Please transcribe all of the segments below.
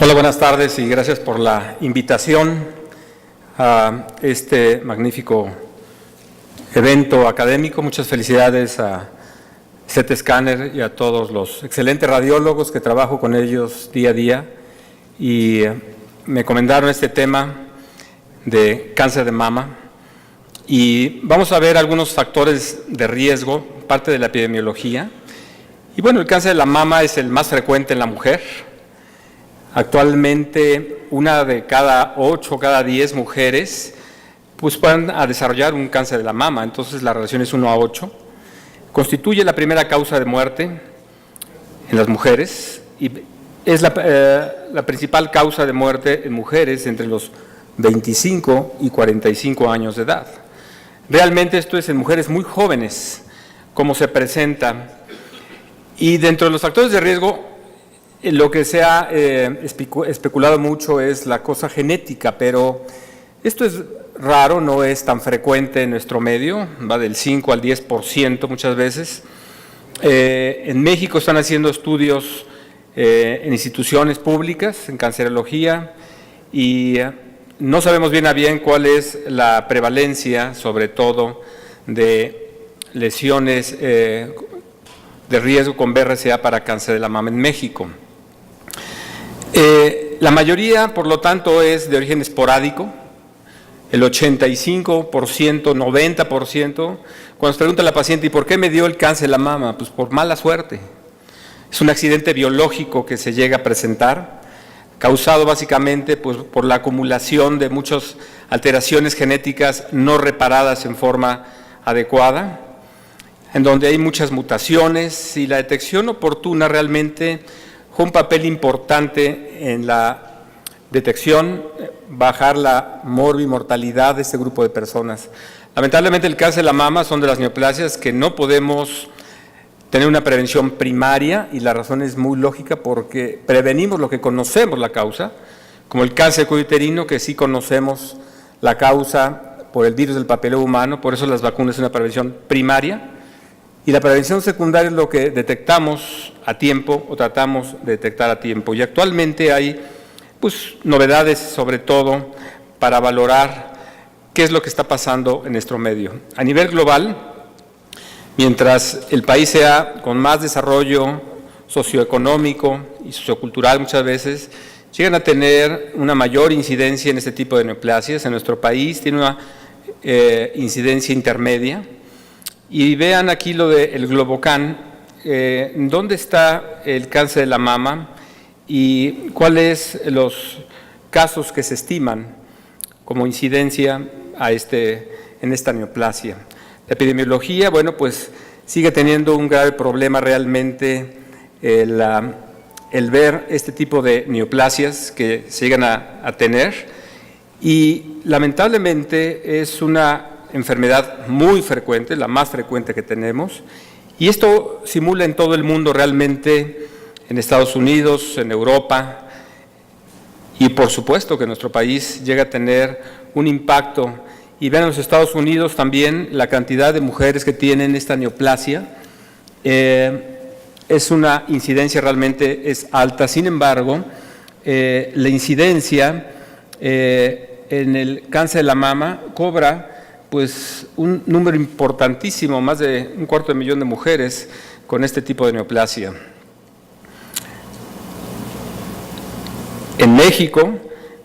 Hola, buenas tardes y gracias por la invitación a este magnífico evento académico. Muchas felicidades a CT Scanner y a todos los excelentes radiólogos que trabajo con ellos día a día y me comendaron este tema de cáncer de mama y vamos a ver algunos factores de riesgo, parte de la epidemiología. Y bueno, el cáncer de la mama es el más frecuente en la mujer. Actualmente, una de cada 8 o cada 10 mujeres pues van a desarrollar un cáncer de la mama, entonces la relación es 1 a 8. Constituye la primera causa de muerte en las mujeres y es la principal causa de muerte en mujeres entre los 25 y 45 años de edad. Realmente esto es en mujeres muy jóvenes, como se presenta. Y dentro de los factores de riesgo, lo que se ha especulado mucho es la cosa genética, pero esto es raro, no es tan frecuente en nuestro medio, va del 5 al 10% muchas veces. En México están haciendo estudios en instituciones públicas, en cancerología, y no sabemos bien a bien cuál es la prevalencia, sobre todo, de lesiones de riesgo con BRCA para cáncer de la mama en México. La mayoría, por lo tanto, es de origen esporádico, el 85%, 90%. Cuando se pregunta a la paciente, ¿y por qué me dio el cáncer de la mama? Pues por mala suerte. Es un accidente biológico que se llega a presentar, causado básicamente pues, por la acumulación de muchas alteraciones genéticas no reparadas en forma adecuada, en donde hay muchas mutaciones y la detección oportuna realmente juega un papel importante en la detección, bajar la morbimortalidad de este grupo de personas. Lamentablemente el cáncer de la mama son de las neoplasias que no podemos tener una prevención primaria y la razón es muy lógica porque prevenimos lo que conocemos la causa, como el cáncer uterino que sí conocemos la causa por el virus del papiloma humano, por eso las vacunas son una prevención primaria. Y la prevención secundaria es lo que detectamos a tiempo o tratamos de detectar a tiempo. Y actualmente hay pues, novedades sobre todo para valorar qué es lo que está pasando en nuestro medio. A nivel global, mientras el país sea con más desarrollo socioeconómico y sociocultural muchas veces, llegan a tener una mayor incidencia en este tipo de neoplasias. En nuestro país tiene una incidencia intermedia. Y vean aquí lo del Globocan, dónde está el cáncer de la mama y cuáles los casos que se estiman como incidencia en esta neoplasia. La epidemiología, bueno, pues sigue teniendo un grave problema realmente el ver este tipo de neoplasias que se llegan a tener y lamentablemente es una enfermedad muy frecuente, la más frecuente que tenemos, y esto simula en todo el mundo realmente, en Estados Unidos, en Europa, y por supuesto que nuestro país llega a tener un impacto. Y vean en los Estados Unidos también la cantidad de mujeres que tienen esta neoplasia, es una incidencia realmente es alta. Sin embargo, la incidencia en el cáncer de la mama cobra pues un número importantísimo, más de 250,000 de mujeres con este tipo de neoplasia. En México,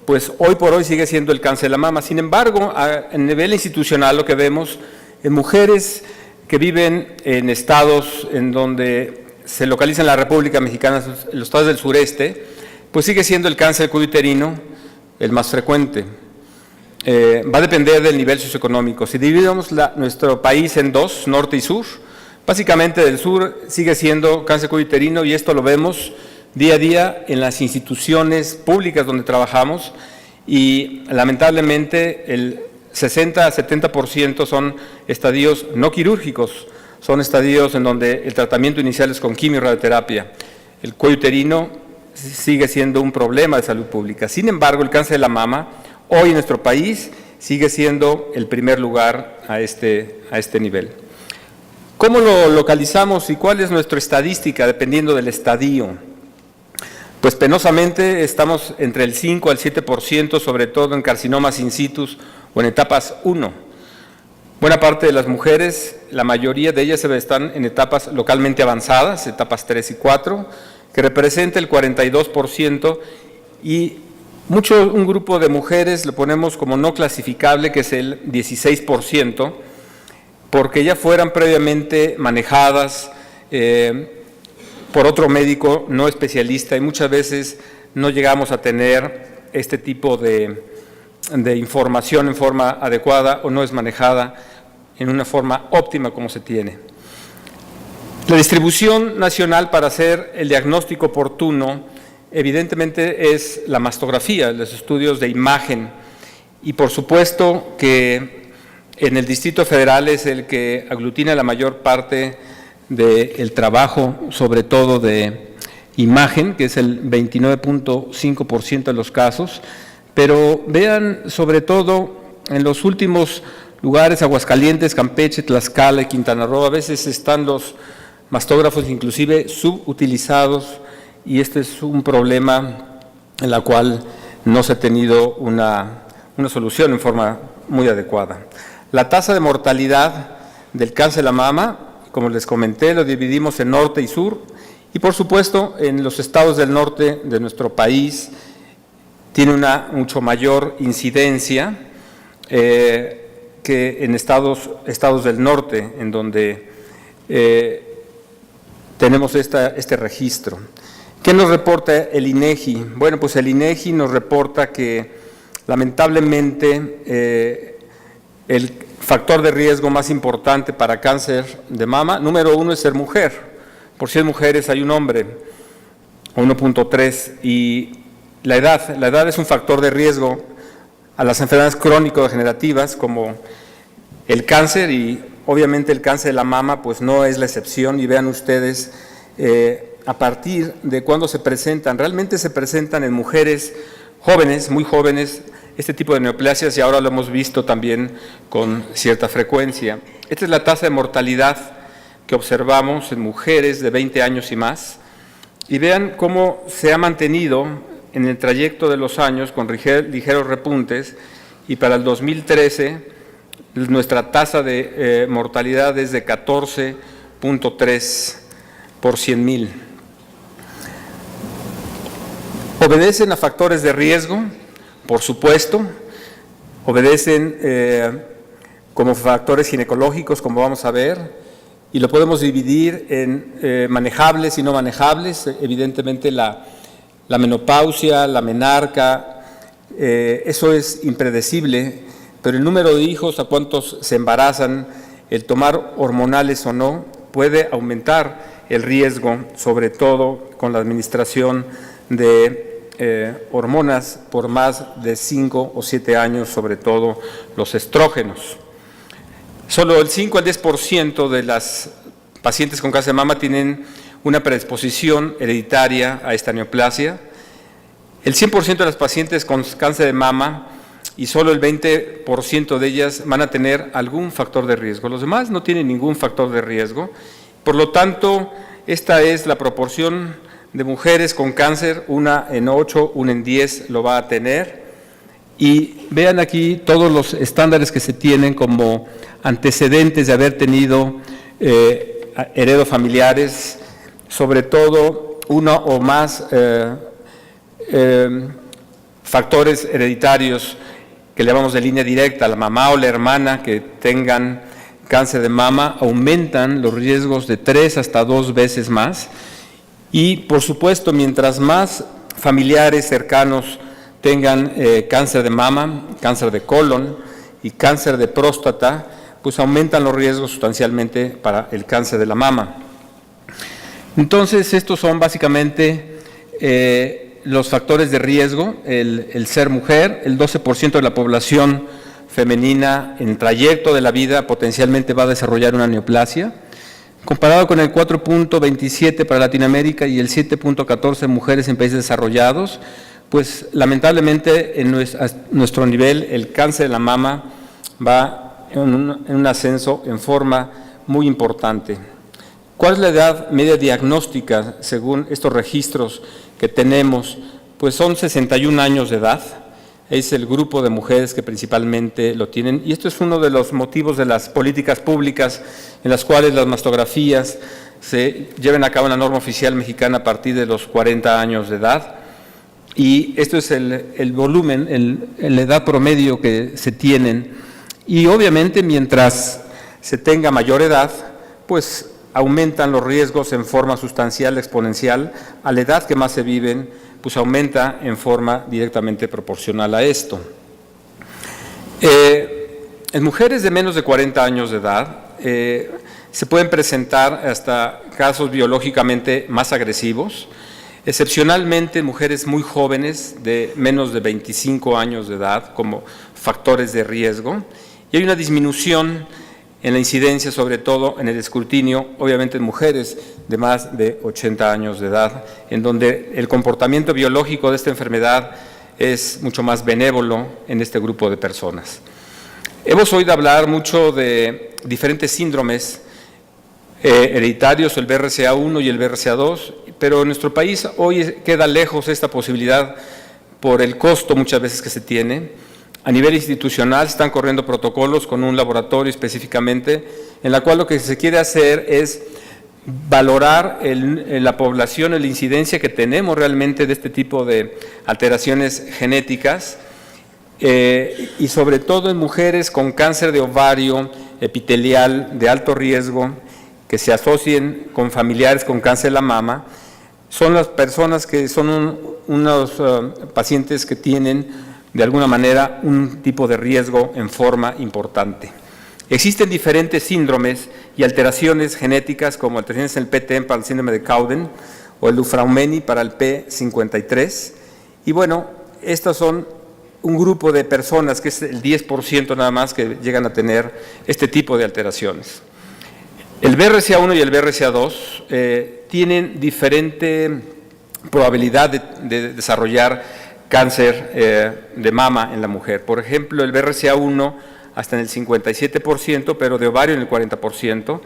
pues hoy por hoy sigue siendo el cáncer de la mama. Sin embargo, a nivel institucional lo que vemos en mujeres que viven en estados en donde se localiza en la República Mexicana, en los estados del sureste, pues sigue siendo el cáncer uterino el más frecuente. Va a depender del nivel socioeconómico. Si dividimos nuestro país en dos, norte y sur, básicamente del sur sigue siendo cáncer uterino y esto lo vemos día a día en las instituciones públicas donde trabajamos y lamentablemente el 60 a 70% son estadios no quirúrgicos, son estadios en donde el tratamiento inicial es con quimio-radioterapia. El cuello uterino sigue siendo un problema de salud pública. Sin embargo, el cáncer de la mama hoy en nuestro país sigue siendo el primer lugar a este nivel. ¿Cómo lo localizamos y cuál es nuestra estadística dependiendo del estadio? Pues penosamente estamos entre el 5 al 7%, sobre todo en carcinomas in situ o en etapas 1. Buena parte de las mujeres, la mayoría de ellas están en etapas localmente avanzadas, etapas 3 y 4, que representa el 42%, y un grupo de mujeres lo ponemos como no clasificable, que es el 16%, porque ya fueran previamente manejadas por otro médico no especialista, y muchas veces no llegamos a tener este tipo de información en forma adecuada o no es manejada en una forma óptima como se tiene. La distribución nacional para hacer el diagnóstico oportuno evidentemente es la mastografía, los estudios de imagen, y por supuesto que en el Distrito Federal es el que aglutina la mayor parte del trabajo, sobre todo de imagen, que es el 29.5% de los casos, pero vean sobre todo en los últimos lugares, Aguascalientes, Campeche, Tlaxcala y Quintana Roo, a veces están los mastógrafos inclusive subutilizados, y este es un problema en el cual no se ha tenido una solución en forma muy adecuada. La tasa de mortalidad del cáncer de la mama, como les comenté, lo dividimos en norte y sur, y por supuesto en los estados del norte de nuestro país tiene una mucho mayor incidencia que en estados del norte, en donde tenemos este registro. ¿Qué nos reporta el INEGI? Bueno, pues el INEGI nos reporta que lamentablemente el factor de riesgo más importante para cáncer de mama, número 1 es ser mujer. Por 100 mujeres hay un hombre, 1.3, y la edad es un factor de riesgo a las enfermedades crónico-degenerativas como el cáncer, y obviamente el cáncer de la mama pues no es la excepción. Y vean ustedes a partir de cuándo se presentan, realmente se presentan en mujeres jóvenes, muy jóvenes, este tipo de neoplasias, y ahora lo hemos visto también con cierta frecuencia. Esta es la tasa de mortalidad que observamos en mujeres de 20 años y más, y vean cómo se ha mantenido en el trayecto de los años con ligeros repuntes, y para el 2013 nuestra tasa de mortalidad es de 14.3 por 100,000. Obedecen a factores de riesgo, por supuesto, obedecen como factores ginecológicos, como vamos a ver, y lo podemos dividir en manejables y no manejables. Evidentemente la menopausia, la menarca, eso es impredecible, pero el número de hijos, a cuántos se embarazan, el tomar hormonales o no, puede aumentar el riesgo, sobre todo con la administración de hormonas por más de 5 o 7 años, sobre todo los estrógenos. Solo el 5 al 10% de las pacientes con cáncer de mama tienen una predisposición hereditaria a esta neoplasia. El 100% de las pacientes con cáncer de mama y solo el 20% de ellas van a tener algún factor de riesgo. Los demás no tienen ningún factor de riesgo. Por lo tanto, esta es la proporción de mujeres con cáncer, 1 en 8, 1 en 10 lo va a tener. Y vean aquí todos los estándares que se tienen como antecedentes de haber tenido heredofamiliares, sobre todo uno o más factores hereditarios que le llamamos de línea directa, la mamá o la hermana que tengan cáncer de mama, aumentan los riesgos de 3 hasta 2 veces más. Y por supuesto, mientras más familiares cercanos tengan cáncer de mama, cáncer de colon y cáncer de próstata, pues aumentan los riesgos sustancialmente para el cáncer de la mama. Entonces, estos son básicamente los factores de riesgo: el ser mujer, el 12% de la población femenina en el trayecto de la vida potencialmente va a desarrollar una neoplasia, comparado con el 4.27 para Latinoamérica y el 7.14 mujeres en países desarrollados. Pues lamentablemente en nuestro nivel el cáncer de la mama va en un ascenso en forma muy importante. ¿Cuál es la edad media diagnóstica según estos registros que tenemos, pues son 61 años de edad. Es el grupo de mujeres que principalmente lo tienen, y esto es uno de los motivos de las políticas públicas en las cuales las mastografías se lleven a cabo en la norma oficial mexicana a partir de los 40 años de edad, y esto es el volumen, la edad promedio que se tienen, y obviamente mientras se tenga mayor edad, pues aumentan los riesgos en forma sustancial, exponencial, a la edad que más se viven, pues aumenta en forma directamente proporcional a esto. En mujeres de menos de 40 años de edad se pueden presentar hasta casos biológicamente más agresivos, excepcionalmente mujeres muy jóvenes de menos de 25 años de edad como factores de riesgo, y hay una disminución en la incidencia, sobre todo en el escrutinio, obviamente en mujeres de más de 80 años de edad, en donde el comportamiento biológico de esta enfermedad es mucho más benévolo en este grupo de personas. Hemos oído hablar mucho de diferentes síndromes hereditarios, el BRCA1 y el BRCA2, pero en nuestro país hoy queda lejos esta posibilidad por el costo muchas veces que se tiene. A nivel institucional están corriendo protocolos con un laboratorio específicamente, en la cual lo que se quiere hacer es valorar la población, la incidencia que tenemos realmente de este tipo de alteraciones genéticas, y sobre todo en mujeres con cáncer de ovario epitelial de alto riesgo, que se asocien con familiares con cáncer de la mama. Son las personas que son unos pacientes que tienen de alguna manera un tipo de riesgo en forma importante. Existen diferentes síndromes y alteraciones genéticas, como alteraciones en el PTM para el síndrome de Cowden o el Dufraumeni para el P53, y bueno, estos son un grupo de personas, que es el 10% nada más, que llegan a tener este tipo de alteraciones. El BRCA1 y el BRCA2 tienen diferente probabilidad de desarrollar cáncer de mama en la mujer. Por ejemplo, el BRCA1 hasta en el 57%, pero de ovario en el 40%,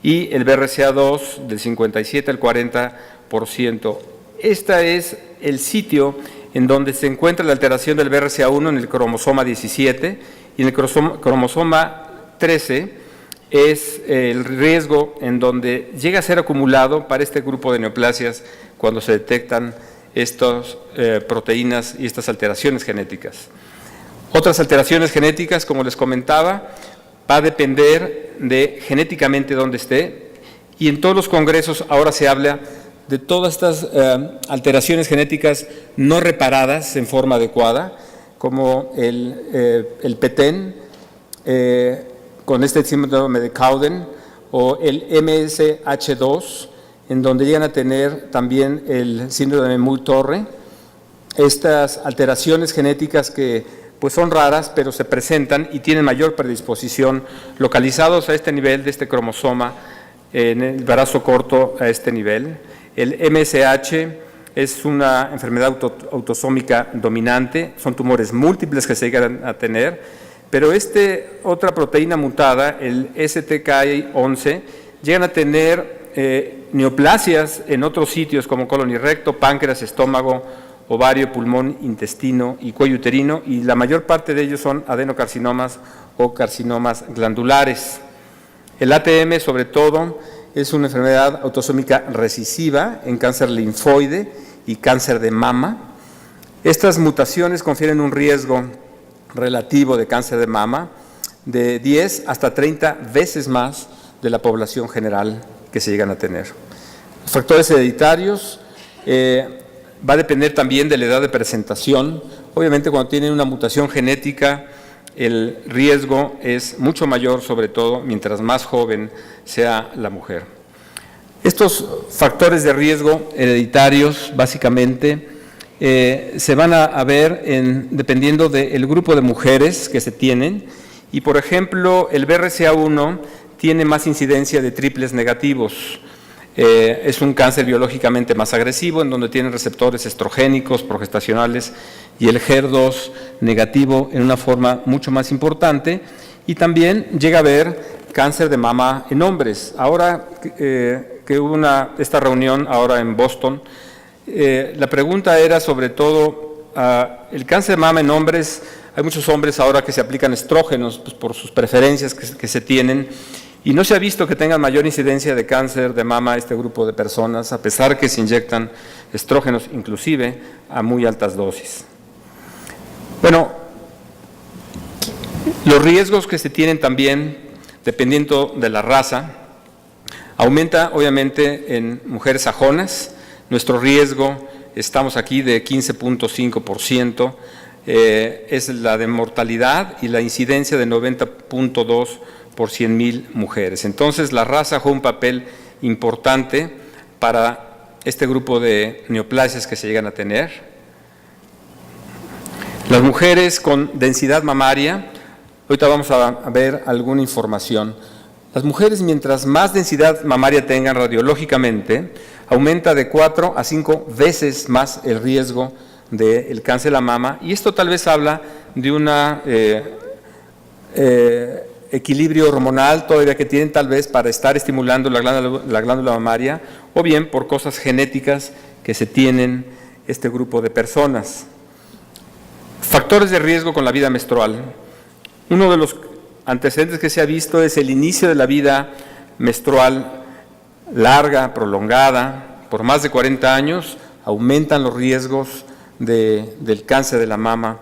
y el BRCA2 del 57 al 40%. Este es el sitio en donde se encuentra la alteración del BRCA1 en el cromosoma 17, y en el cromosoma 13 es el riesgo en donde llega a ser acumulado para este grupo de neoplasias cuando se detectan estas proteínas y estas alteraciones genéticas. Otras alteraciones genéticas, como les comentaba, va a depender de genéticamente dónde esté, y en todos los congresos ahora se habla de todas estas alteraciones genéticas no reparadas en forma adecuada, como el PTEN, con este síndrome de Cowden, o el MSH2, en donde llegan a tener también el síndrome de Muir-Torre. Estas alteraciones genéticas que pues son raras, pero se presentan y tienen mayor predisposición, localizados a este nivel de este cromosoma, en el brazo corto a este nivel. El MSH es una enfermedad autosómica dominante, son tumores múltiples que se llegan a tener, pero otra proteína mutada, el STK11, llegan a tener neoplasias en otros sitios como colon y recto, páncreas, estómago, ovario, pulmón, intestino y cuello uterino, y la mayor parte de ellos son adenocarcinomas o carcinomas glandulares. El ATM, sobre todo, es una enfermedad autosómica recesiva en cáncer linfoide y cáncer de mama. Estas mutaciones confieren un riesgo relativo de cáncer de mama de 10 hasta 30 veces más de la población general que se llegan a tener. Los factores hereditarios va a depender también de la edad de presentación. Obviamente, cuando tienen una mutación genética, el riesgo es mucho mayor, sobre todo mientras más joven sea la mujer. Estos factores de riesgo hereditarios, básicamente, se van a ver dependiendo del grupo de mujeres que se tienen, y por ejemplo, el BRCA1 tiene más incidencia de triples negativos. Es un cáncer biológicamente más agresivo, en donde tiene receptores estrogénicos, progestacionales, y el HER2 negativo en una forma mucho más importante, y también llega a haber cáncer de mama en hombres. Ahora que hubo esta reunión ahora en Boston, La pregunta era sobre todo, el cáncer de mama en hombres, hay muchos hombres ahora que se aplican estrógenos pues, por sus preferencias que se tienen, y no se ha visto que tengan mayor incidencia de cáncer de mama este grupo de personas, a pesar que se inyectan estrógenos, inclusive a muy altas dosis. Bueno, los riesgos que se tienen también, dependiendo de la raza, aumenta obviamente en mujeres sajonas. Nuestro riesgo, estamos aquí de 15.5%, es la de mortalidad y la incidencia de 90.2 por 100,000 mujeres. Entonces, la raza juega un papel importante para este grupo de neoplasias que se llegan a tener. Las mujeres con densidad mamaria, ahorita vamos a ver alguna información. Las mujeres, mientras más densidad mamaria tengan radiológicamente, aumenta de 4 a 5 veces más el riesgo del cáncer de la mama, y esto tal vez habla de una equilibrio hormonal todavía que tienen tal vez para estar estimulando la glándula mamaria, o bien por cosas genéticas que se tienen este grupo de personas. Factores de riesgo con la vida menstrual. Uno de los antecedentes que se ha visto es el inicio de la vida menstrual larga, prolongada, por más de 40 años, aumentan los riesgos del cáncer de la mama,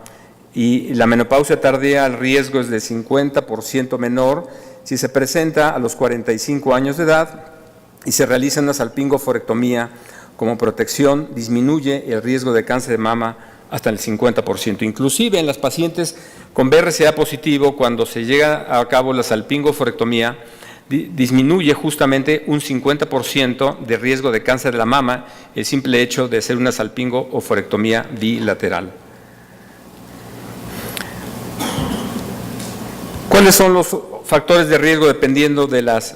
y la menopausia tardía, el riesgo es de 50% menor si se presenta a los 45 años de edad y se realiza una salpingoforectomía como protección, disminuye el riesgo de cáncer de mama hasta el 50%. Inclusive en las pacientes con BRCA positivo, cuando se llega a cabo la salpingoforectomía, disminuye justamente un 50% de riesgo de cáncer de la mama el simple hecho de hacer una salpingoforectomía bilateral. ¿Cuáles son los factores de riesgo dependiendo de los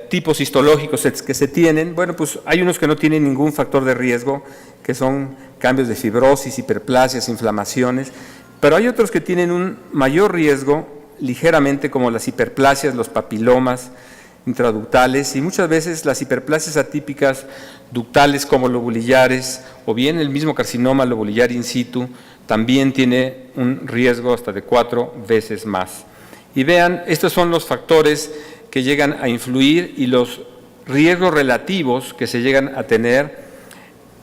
tipos histológicos que se tienen? Bueno, pues hay unos que no tienen ningún factor de riesgo, que son cambios de fibrosis, hiperplasias, inflamaciones, pero hay otros que tienen un mayor riesgo ligeramente, como las hiperplasias, los papilomas intraductales, y muchas veces las hiperplasias atípicas ductales como lobulillares, o bien el mismo carcinoma lobulillar in situ, también tiene un riesgo hasta de 4 veces más. Y vean, estos son los factores que llegan a influir y los riesgos relativos que se llegan a tener,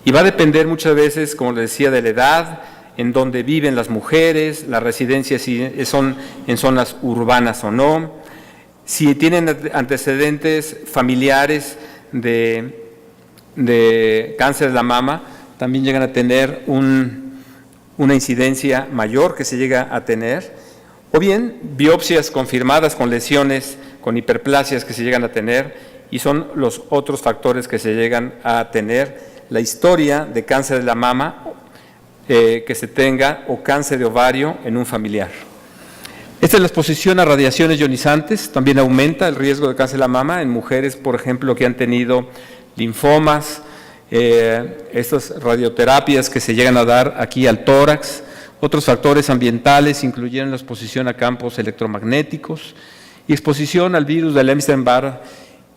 y va a depender muchas veces, como les decía, de la edad, en donde viven las mujeres, las residencias si son en zonas urbanas o no, si tienen antecedentes familiares de cáncer de la mama, también llegan a tener una incidencia mayor que se llega a tener, o bien biopsias confirmadas con lesiones, con hiperplasias que se llegan a tener, y son los otros factores que se llegan a tener, la historia de cáncer de la mama que se tenga, o cáncer de ovario en un familiar. Esta es la exposición a radiaciones ionizantes, también aumenta el riesgo de cáncer de la mama en mujeres, por ejemplo, que han tenido linfomas, estas radioterapias que se llegan a dar aquí al tórax. Otros factores ambientales incluyeron la exposición a campos electromagnéticos y exposición al virus del Epstein-Barr,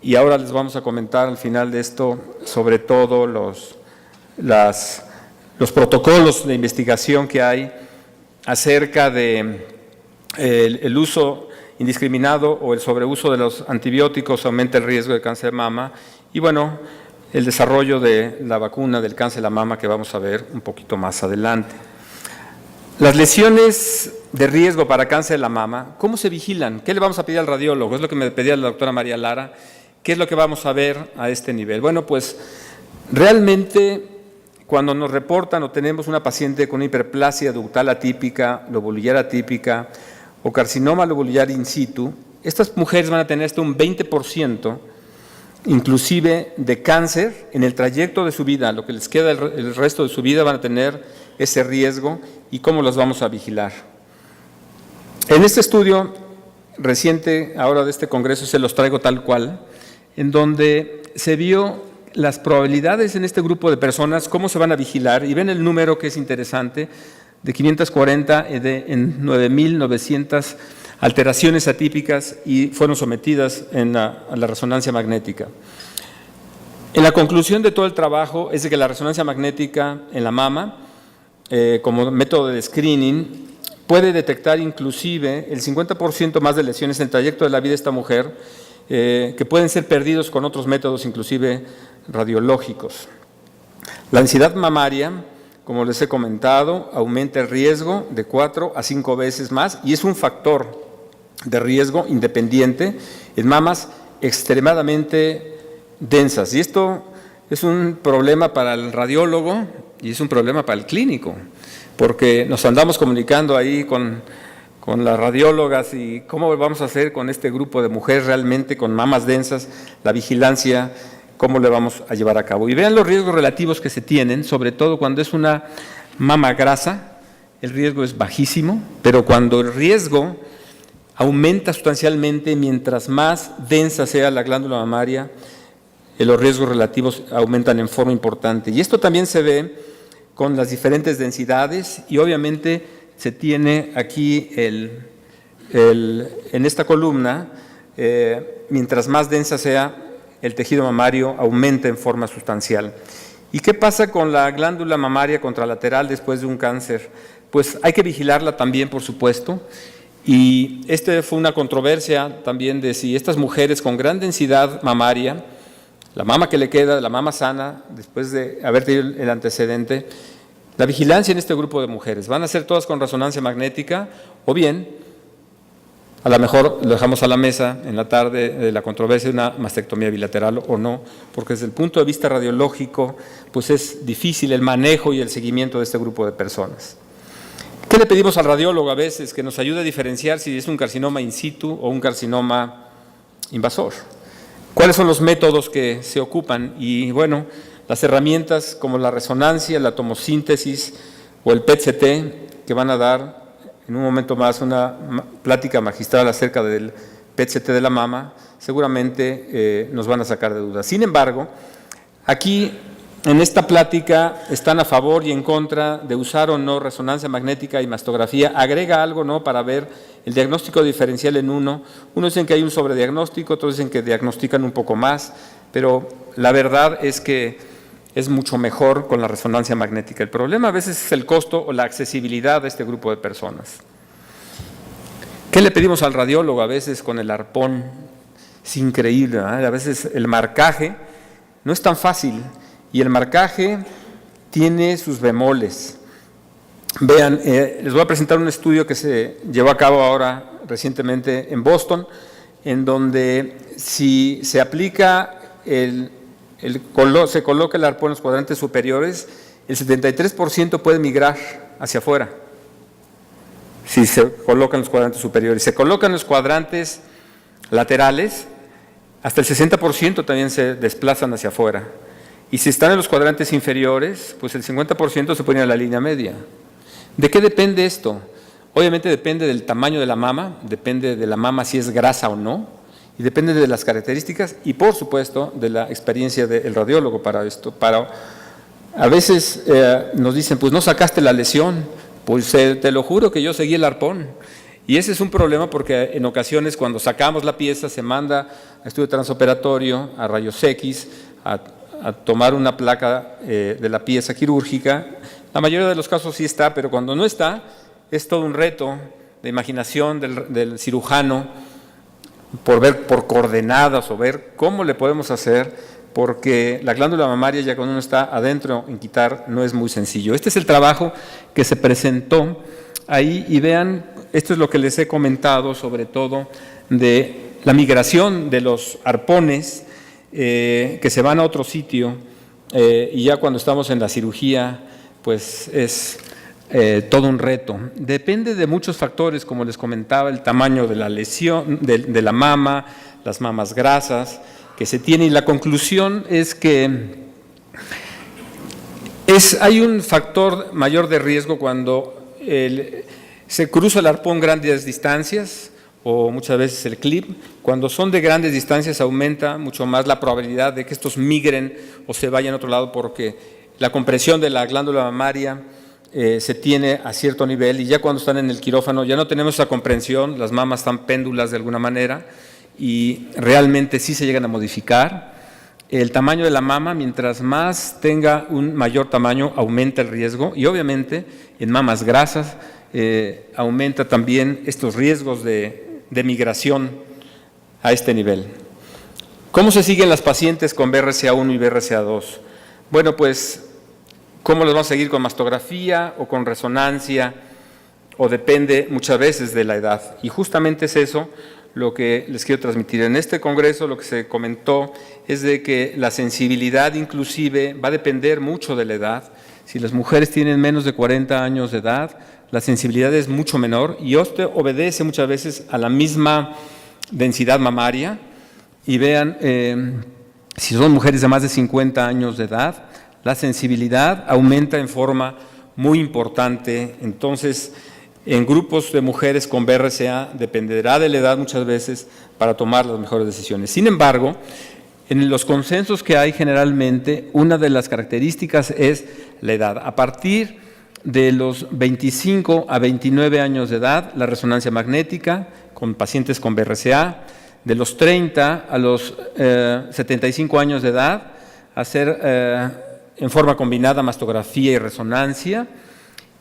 y ahora les vamos a comentar al final de esto sobre todo los protocolos de investigación que hay acerca de el uso indiscriminado o el sobreuso de los antibióticos aumenta el riesgo de cáncer de mama, y bueno, el desarrollo de la vacuna del cáncer de la mama que vamos a ver un poquito más adelante. Las lesiones de riesgo para cáncer de la mama, ¿cómo se vigilan? ¿Qué le vamos a pedir al radiólogo? Es lo que me pedía la doctora María Lara. ¿Qué es lo que vamos a ver a este nivel? Bueno, pues realmente cuando nos reportan o tenemos una paciente con hiperplasia ductal atípica, lobulillar atípica o carcinoma lobulillar in situ, estas mujeres van a tener hasta un 20% inclusive de cáncer en el trayecto de su vida, lo que les queda el resto de su vida van a tener ese riesgo, y cómo los vamos a vigilar. En este estudio reciente, ahora de este congreso, se los traigo tal cual, en donde se vio las probabilidades en este grupo de personas, cómo se van a vigilar, y ven el número que es interesante, de 540 en 9.900 alteraciones atípicas y fueron sometidas a la resonancia magnética. En la conclusión de todo el trabajo es de que la resonancia magnética en la mama, como método de screening, puede detectar inclusive el 50% más de lesiones en el trayecto de la vida de esta mujer, que pueden ser perdidos con otros métodos, inclusive radiológicos. La densidad mamaria, como les he comentado, aumenta el riesgo de 4 a 5 veces más y es un factor de riesgo independiente en mamas extremadamente densas. Y esto es un problema para el radiólogo y es un problema para el clínico, porque nos andamos comunicando ahí con las radiólogas y cómo vamos a hacer con este grupo de mujeres realmente con mamas densas, la vigilancia, cómo le vamos a llevar a cabo. Y vean los riesgos relativos que se tienen, sobre todo cuando es una mama grasa, el riesgo es bajísimo, pero cuando el riesgo aumenta sustancialmente, mientras más densa sea la glándula mamaria, los riesgos relativos aumentan en forma importante. Y esto también se ve con las diferentes densidades y obviamente se tiene aquí en esta columna, mientras más densa sea el tejido mamario, aumenta en forma sustancial. ¿Y qué pasa con la glándula mamaria contralateral después de un cáncer? Pues hay que vigilarla también, por supuesto. Y fue una controversia también de si estas mujeres con gran densidad mamaria, la mama que le queda, la mama sana, después de haber tenido el antecedente, la vigilancia en este grupo de mujeres, ¿van a ser todas con resonancia magnética o bien, a lo mejor lo dejamos a la mesa en la tarde de la controversia de una mastectomía bilateral o no? Porque desde el punto de vista radiológico, pues es difícil el manejo y el seguimiento de este grupo de personas. ¿Qué le pedimos al radiólogo a veces? Que nos ayude a diferenciar si es un carcinoma in situ o un carcinoma invasor. ¿Cuáles son los métodos que se ocupan? Y bueno, las herramientas como la resonancia, la tomosíntesis o el PET-CT, que van a dar en un momento más una plática magistral acerca del PET-CT de la mama, seguramente nos van a sacar de dudas. Sin embargo, aquí en esta plática están a favor y en contra de usar o no resonancia magnética y mastografía. Agrega algo, ¿no?, para ver el diagnóstico diferencial en uno. Unos dicen que hay un sobrediagnóstico, otros dicen que diagnostican un poco más, pero la verdad es que es mucho mejor con la resonancia magnética. El problema a veces es el costo o la accesibilidad de este grupo de personas. ¿Qué le pedimos al radiólogo a veces con el arpón? Es increíble, ¿eh? A veces el marcaje no es tan fácil y el marcaje tiene sus bemoles. Vean, les voy a presentar un estudio que se llevó a cabo ahora recientemente en Boston, en donde si se aplica se coloca el arpón en los cuadrantes superiores, el 73% puede migrar hacia afuera, si se colocan los cuadrantes superiores. Se colocan los cuadrantes laterales, hasta el 60% también se desplazan hacia afuera. Y si están en los cuadrantes inferiores, pues el 50% se pone a la línea media. ¿De qué depende esto? Obviamente depende del tamaño de la mama, depende de la mama si es grasa o no, y depende de las características y, por supuesto, de la experiencia del radiólogo para esto. A veces nos dicen, pues no sacaste la lesión, pues te lo juro que yo seguí el arpón. Y ese es un problema porque en ocasiones cuando sacamos la pieza se manda a estudio transoperatorio, a rayos X, a tomar una placa de la pieza quirúrgica. La mayoría de los casos sí está, pero cuando no está, es todo un reto de imaginación del cirujano, por ver por coordenadas o ver cómo le podemos hacer, porque la glándula mamaria ya cuando uno está adentro en quitar no es muy sencillo. Este es el trabajo que se presentó ahí y vean, esto es lo que les he comentado sobre todo de la migración de los arpones que se van a otro sitio y ya cuando estamos en la cirugía pues es todo un reto. Depende de muchos factores, como les comentaba, el tamaño de la lesión, de la mama, las mamas grasas que se tiene, y la conclusión es que hay un factor mayor de riesgo cuando se cruza el arpón grandes distancias o muchas veces el clip. Cuando son de grandes distancias aumenta mucho más la probabilidad de que estos migren o se vayan a otro lado, porque la compresión de la glándula mamaria se tiene a cierto nivel y ya cuando están en el quirófano ya no tenemos esa comprensión, las mamas están péndulas de alguna manera y realmente sí se llegan a modificar el tamaño de la mama, mientras más tenga un mayor tamaño, aumenta el riesgo, y obviamente en mamas grasas aumenta también estos riesgos de migración a este nivel. ¿Cómo se siguen las pacientes con BRCA1 y BRCA2? Bueno, pues, ¿cómo los vamos a seguir? ¿Con mastografía o con resonancia? O depende muchas veces de la edad. Y justamente es eso lo que les quiero transmitir. En este congreso lo que se comentó es de que la sensibilidad inclusive va a depender mucho de la edad. Si las mujeres tienen menos de 40 años de edad, la sensibilidad es mucho menor y esto obedece muchas veces a la misma densidad mamaria. Y vean, si son mujeres de más de 50 años de edad, la sensibilidad aumenta en forma muy importante. Entonces, en grupos de mujeres con BRCA dependerá de la edad muchas veces para tomar las mejores decisiones. Sin embargo, en los consensos que hay generalmente, una de las características es la edad. A partir de los 25 a 29 años de edad, la resonancia magnética con pacientes con BRCA, de los 30 a los 75 años de edad, hacer en forma combinada mastografía y resonancia,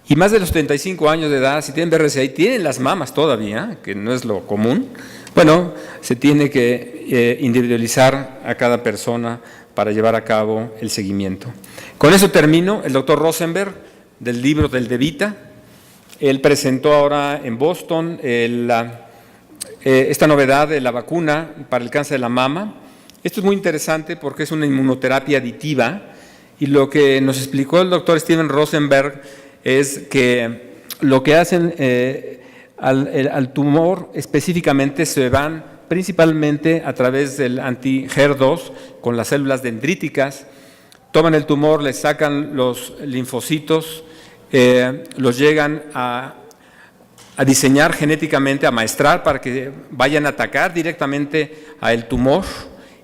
y más de los 75 años de edad, si tienen BRCA y tienen las mamas todavía, que no es lo común, bueno, se tiene que individualizar a cada persona para llevar a cabo el seguimiento. Con eso termino. El doctor Rosenberg, del libro del DeVita, él presentó ahora en Boston esta novedad de la vacuna para el cáncer de la mama. Esto es muy interesante porque es una inmunoterapia aditiva y lo que nos explicó el doctor Steven Rosenberg es que lo que hacen al tumor específicamente se van principalmente a través del anti-HER2 con las células dendríticas, toman el tumor, le sacan los linfocitos, los llegan a diseñar genéticamente, a maestrar para que vayan a atacar directamente al tumor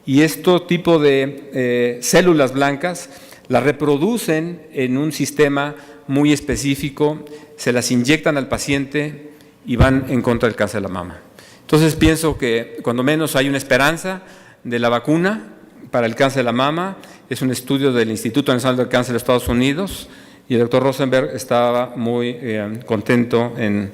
y este tipo de células blancas las reproducen en un sistema muy específico, se las inyectan al paciente y van en contra del cáncer de la mama. Entonces pienso que cuando menos hay una esperanza de la vacuna para el cáncer de la mama. Es un estudio del Instituto Nacional del Cáncer de Estados Unidos y el doctor Rosenberg estaba muy contento en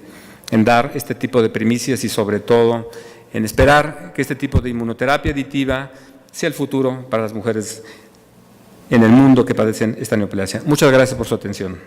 dar este tipo de primicias y sobre todo en esperar que este tipo de inmunoterapia aditiva sea el futuro para las mujeres en el mundo que padecen esta neoplasia. Muchas gracias por su atención.